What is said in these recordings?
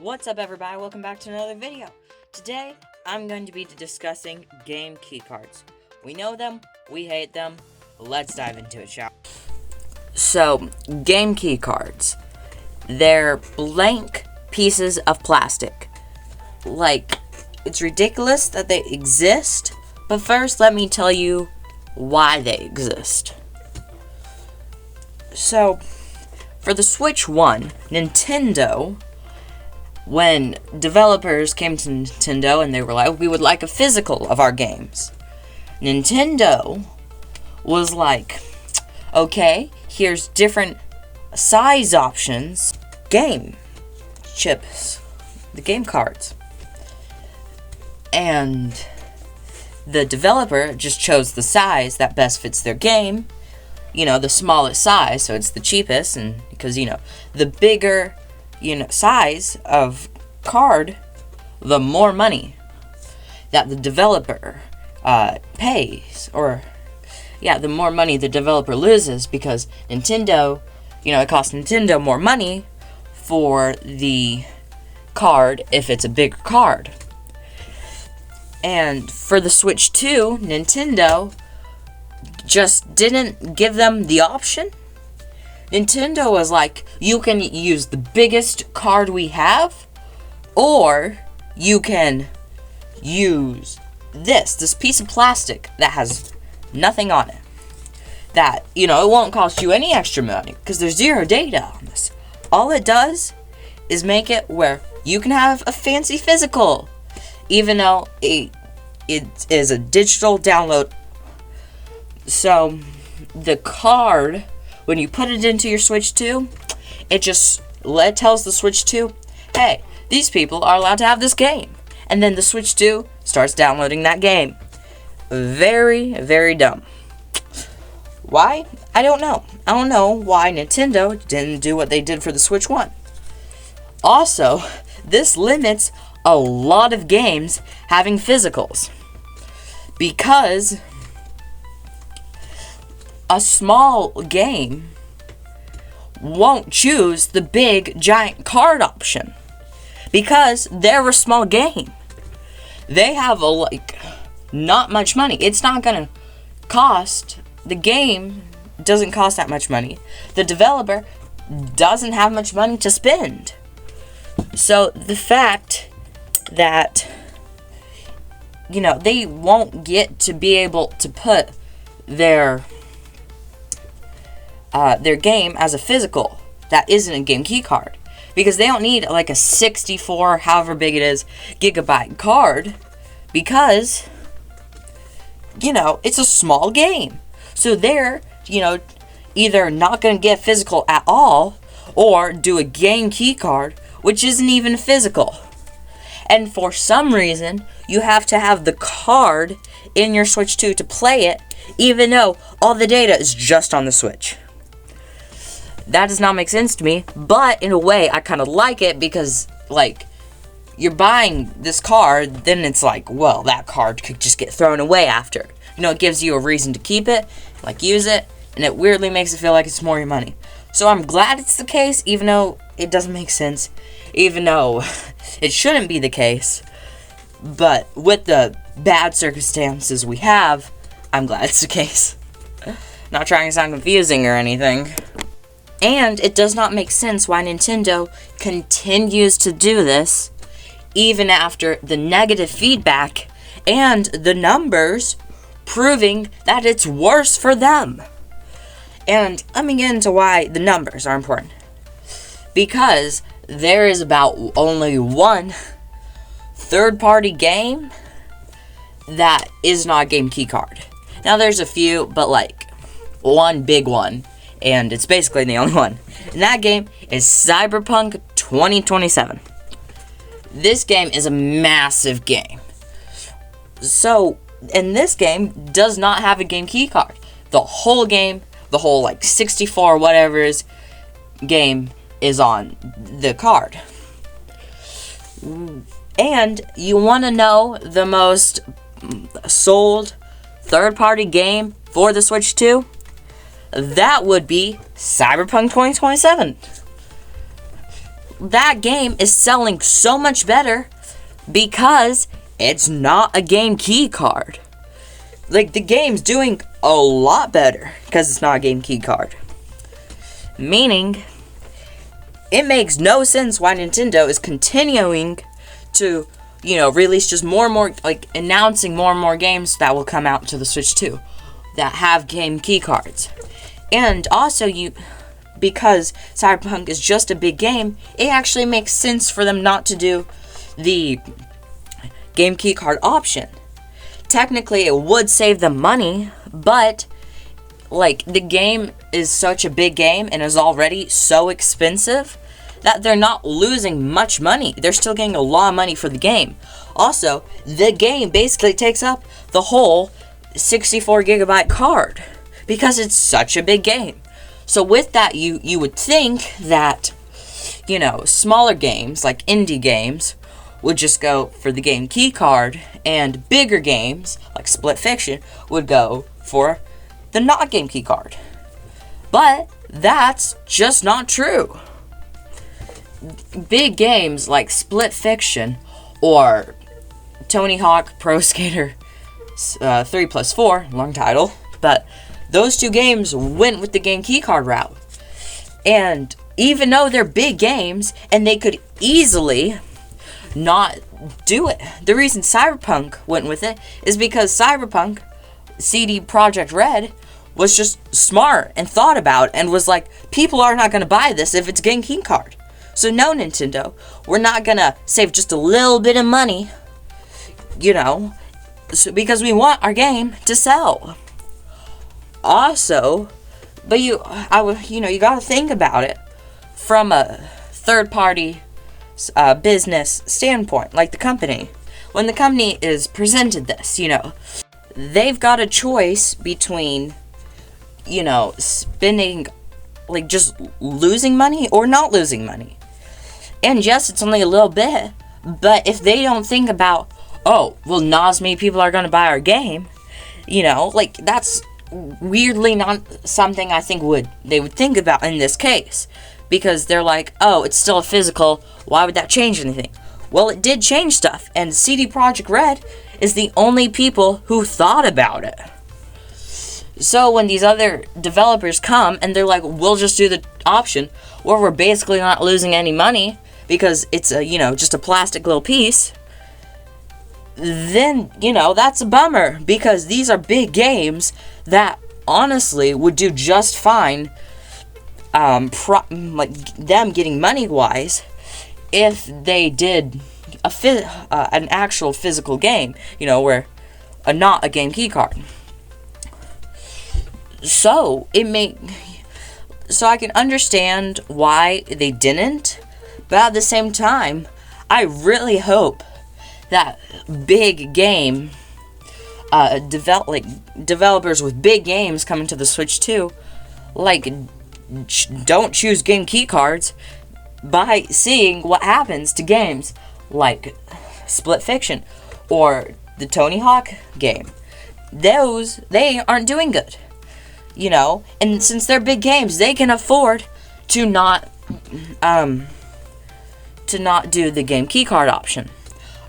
What's up, everybody? Welcome back to another video. Today, I'm going to be discussing game keycards. We know them, we hate them. Let's dive into it, shall we? So, game keycards. They're blank pieces of plastic. Like, it's ridiculous that they exist, but first let me tell you why they exist. So, for the Switch 1, Nintendo, when developers came to Nintendo and they were like, we would like a physical of our games, Nintendo was like, okay, here's different size options, game chips, the game cards. And the developer just chose the size that best fits their game, the smallest size, so it's the cheapest, and because, the bigger size of card, the more money that the developer pays, or the more money the developer loses, because Nintendo, it costs Nintendo more money for the card if it's a bigger card. And for the Switch 2, Nintendo just didn't give them the option. Nintendo was like, you can use the biggest card we have, or you can use this piece of plastic that has nothing on it. That, it won't cost you any extra money, because there's zero data on this. All it does is make it where you can have a fancy physical, even though it is a digital download. So, the card, when you put it into your Switch 2, it tells the Switch 2, hey, these people are allowed to have this game. And then the Switch 2 starts downloading that game. Very, very dumb. Why? I don't know. I don't know why Nintendo didn't do what they did for the Switch 1. Also, this limits a lot of games having physicals, because a small game won't choose the big giant card option, because they're a small game. They have not much money. It's not gonna cost, the game doesn't cost that much money. The developer doesn't have much money to spend. So the fact that they won't get to be able to put their game as a physical that isn't a game key card, because they don't need a 64, however big it is, gigabyte card, because it's a small game. So they're either not going to get physical at all, or do a game key card which isn't even physical. And for some reason, you have to have the card in your Switch 2 to play it, even though all the data is just on the Switch. That does not make sense to me, but in a way, I kind of like it, because, you're buying this card, then it's well, that card could just get thrown away after. It gives you a reason to keep it, use it, and it weirdly makes it feel like it's more your money. So I'm glad it's the case, even though it doesn't make sense, even though it shouldn't be the case. But with the bad circumstances we have, I'm glad it's the case. Not trying to sound confusing or anything. And it does not make sense why Nintendo continues to do this, even after the negative feedback and the numbers proving that it's worse for them. And let me get into why the numbers are important. Because there is about only one third-party game that is not a game key card. Now there's a few, but one big one, and it's basically the only one. And that game is Cyberpunk 2077. This game is a massive game. So, and this game does not have a game key card. The whole game, the whole 64 whatever is game is on the card. And you want to know the most sold third-party game for the Switch 2? That would be Cyberpunk 2027. that game is selling so much better because it's not a game key card. Like, the game's doing a lot better because it's not a game key card. Meaning, it makes no sense why Nintendo is continuing to, release just more and more, announcing more and more games that will come out to the Switch 2 that have game key cards. And also, because Cyberpunk is just a big game, it actually makes sense for them not to do the game key card option. Technically, it would save them money, but the game is such a big game and is already so expensive that they're not losing much money. They're still getting a lot of money for the game. Also, the game basically takes up the whole 64 gigabyte card because it's such a big game. So with that, you would think that, smaller games like indie games would just go for the game key card, and bigger games like Split Fiction would go for the not game key card. But that's just not true. Big games like Split Fiction or Tony Hawk Pro Skater 3+4, long title, but those two games went with the game key card route. And even though they're big games and they could easily not do it, the reason Cyberpunk went with it is because Cyberpunk, CD Projekt Red, was just smart and thought about and was like, people are not going to buy this if it's game key card. So no, Nintendo, we're not going to save just a little bit of money, because we want our game to sell. Also, but you got to think about it from a third-party business standpoint, like the company. When the company is presented this, they've got a choice between, spending, just losing money or not losing money. And yes, it's only a little bit, but if they don't think about, not as many people are going to buy our game, that's weirdly not something I think they would think about in this case. Because they're like, it's still a physical, why would that change anything? Well, it did change stuff, and CD Projekt Red is the only people who thought about it. So when these other developers come and they're like, we'll just do the option where we're basically not losing any money because it's just a plastic little piece, then, that's a bummer, because these are big games that honestly would do just fine, them getting money wise, if they did an actual physical game, where not a game key card. So I can understand why they didn't, but at the same time, I really hope that big game developers with big games coming to the Switch 2, don't choose game key cards by seeing what happens to games like Split Fiction or the Tony Hawk game. They aren't doing good, and since they're big games, they can afford to not do the game key card option.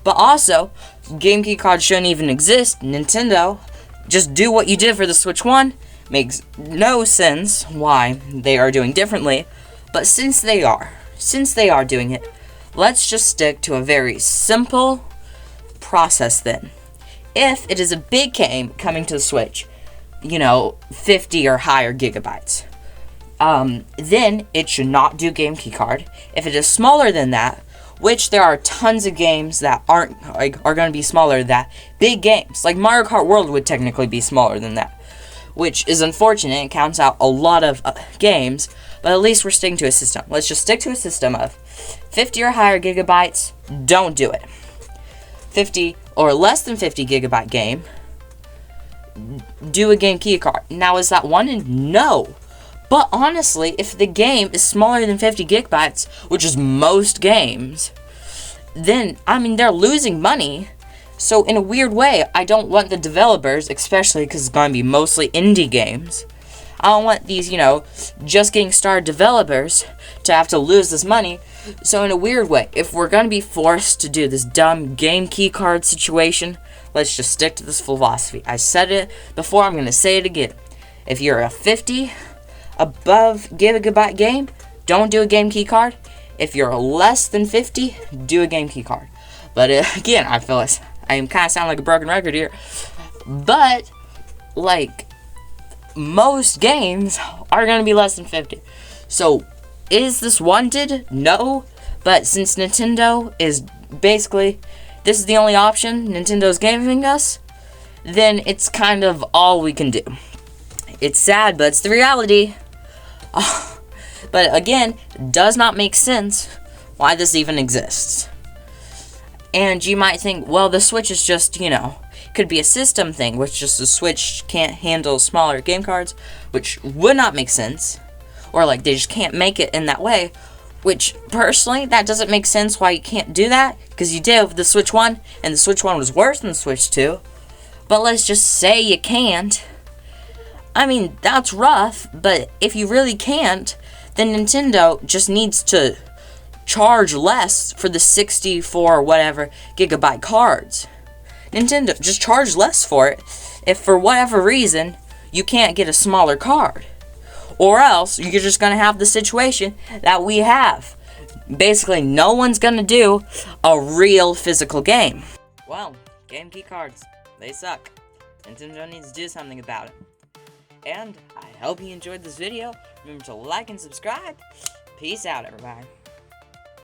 But also, game key cards shouldn't even exist. Nintendo, just do what you did for the Switch 1. Makes no sense why they are doing differently, but since they are doing it, let's just stick to a very simple process then. If it is a big game coming to the Switch, 50 or higher gigabytes, then it should not do game key card. If it is smaller than that, which there are tons of games that are going to be smaller than that, big games like Mario Kart World would technically be smaller than that, which is unfortunate. It counts out a lot of games, but at least we're sticking to a system. Let's just stick to a system of 50 or higher gigabytes, don't do it. 50 or less than 50 gigabyte game, do a game key card. Now, is that one? No. But honestly, if the game is smaller than 50 gigabytes, which is most games, then, they're losing money. So in a weird way, I don't want the developers, especially because it's going to be mostly indie games, I don't want these, just getting started developers to have to lose this money. So in a weird way, if we're going to be forced to do this dumb game key card situation, let's just stick to this philosophy. I said it before, I'm going to say it again. If you're a 50 above gigabyte game, don't do a game key card. If you're less than 50, do a game key card. But again, I feel like I am kind of sound like a broken record here. But, like, most games are going to be less than 50. So, is this wanted? No. But since Nintendo is basically, this is the only option Nintendo's giving us, then it's kind of all we can do. It's sad, but it's the reality. But again, does not make sense why this even exists. And you might think, well, the Switch is just, could be a system thing, which just the Switch can't handle smaller game cards, which would not make sense. Or, like, they just can't make it in that way, which, personally, that doesn't make sense why you can't do that, because you did with the Switch 1, and the Switch 1 was worse than the Switch 2. But let's just say you can't. I mean, that's rough, but if you really can't, then Nintendo just needs to charge less for the 64 whatever gigabyte cards. Nintendo, just charge less for it if for whatever reason you can't get a smaller card. Or else you're just going to have the situation that we have. Basically, no one's going to do a real physical game. Well, game key cards, they suck. Nintendo needs to do something about it. And I hope you enjoyed this video. Remember to like and subscribe. Peace out, everybody.